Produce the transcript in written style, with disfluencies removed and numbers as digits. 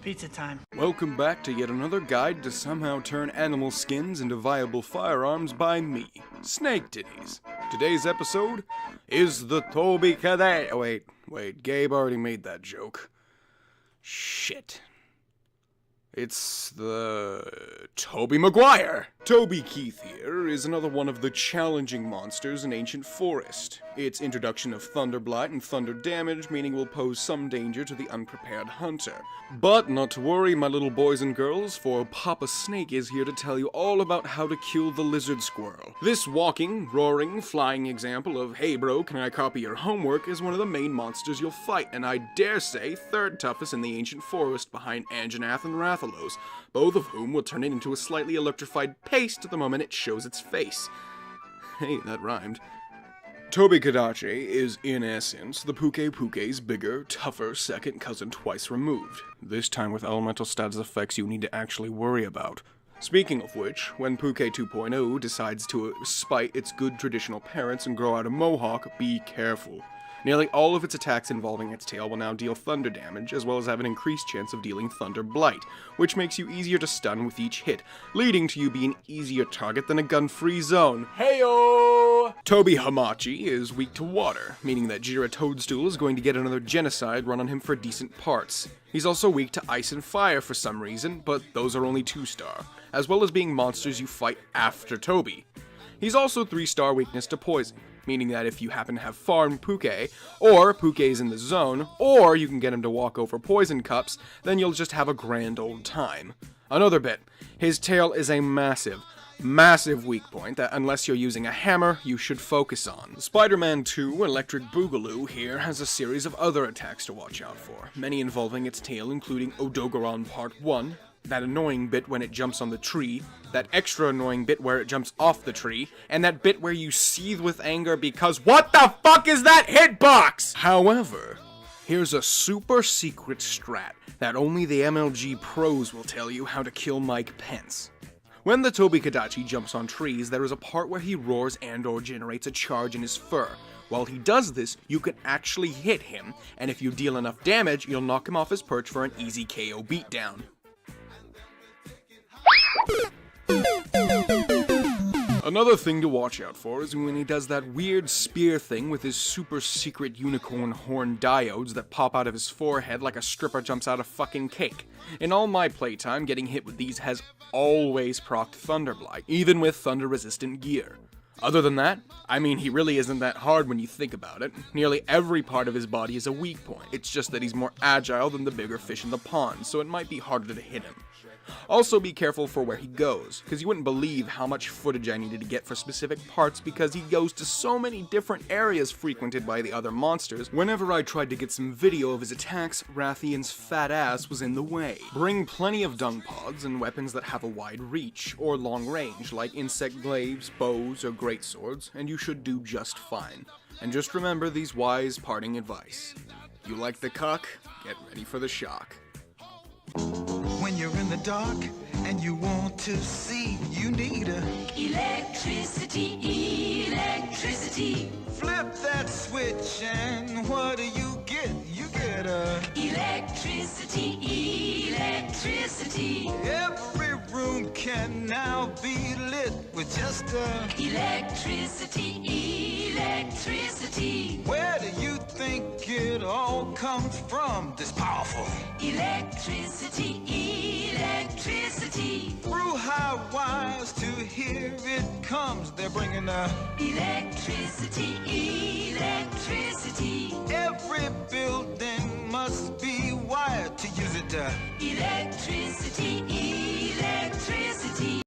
Pizza time. Welcome back to yet another guide to somehow turn animal skins into viable firearms by me, Snake Titties. Today's episode is the Tobi-Kadachi. Oh, wait, Gabe already made that joke. Shit. It's the Tobey Maguire. Toby Keith here is another one of the challenging monsters in Ancient Forest. Its introduction of Thunder Blight and Thunder Damage meaning will pose some danger to the unprepared hunter. But not to worry, my little boys and girls, for Papa Snake is here to tell you all about how to kill the lizard squirrel. This walking, roaring, flying example of, hey bro, can I copy your homework, is one of the main monsters you'll fight, and I dare say third toughest in the Ancient Forest behind Anjanath and Rathalos, both of whom will turn it into a slightly electrified paste the moment it shows its face. Hey, that rhymed. Tobi-Kadachi is, in essence, the Puke's bigger, tougher second cousin twice removed, this time with elemental status effects you need to actually worry about. Speaking of which, when Puke 2.0 decides to spite its good traditional parents and grow out a mohawk, be careful. Nearly all of its attacks involving its tail will now deal thunder damage, as well as have an increased chance of dealing thunder blight, which makes you easier to stun with each hit, leading to you being an easier target than a gun-free zone. Heyo! Tobi-Hamachi is weak to water, meaning that Jira Toadstool is going to get another genocide run on him for decent parts. He's also weak to ice and fire for some reason, but those are only 2-star, as well as being monsters you fight after Toby. He's also 3-star weakness to poison, meaning that if you happen to have farmed Puke, or Puke's in the zone, or you can get him to walk over poison cups, then you'll just have a grand old time. Another bit, his tail is a massive weak point that unless you're using a hammer, you should focus on. Spider-Man 2 Electric Boogaloo here has a series of other attacks to watch out for, many involving its tail including Odogaron Part 1, that annoying bit when it jumps on the tree, that extra annoying bit where it jumps off the tree, and that bit where you seethe with anger because what the fuck is that hitbox? However, here's a super secret strat that only the MLG pros will tell you how to kill Mike Pence. When the Tobi-Kadachi jumps on trees, there is a part where he roars and/or generates a charge in his fur. While he does this, you can actually hit him, and if you deal enough damage, you'll knock him off his perch for an easy KO beatdown. Another thing to watch out for is when he does that weird spear thing with his super secret unicorn horn diodes that pop out of his forehead like a stripper jumps out of fucking cake. In all my playtime, getting hit with these has always procced Thunder Blight, even with thunder resistant gear. Other than that, I mean, he really isn't that hard when you think about it. Nearly every part of his body is a weak point. It's just that he's more agile than the bigger fish in the pond, so it might be harder to hit him. Also be careful for where he goes, because you wouldn't believe how much footage I needed to get for specific parts because he goes to so many different areas frequented by the other monsters. Whenever I tried to get some video of his attacks, Rathian's fat ass was in the way. Bring plenty of dung pods and weapons that have a wide reach, or long range, like insect glaives, bows, or greatswords, and you should do just fine. And just remember these wise parting advice. You like the cock? Get ready for the shock. When you're in the dark and you want to see, you need electricity. Flip that switch and what do you get? You get electricity. Every room can now be lit with just electricity. Where do you think it all comes from, this powerful electricity? Through high wires to here it comes, they're bringing electricity. Every building must be wired to use it.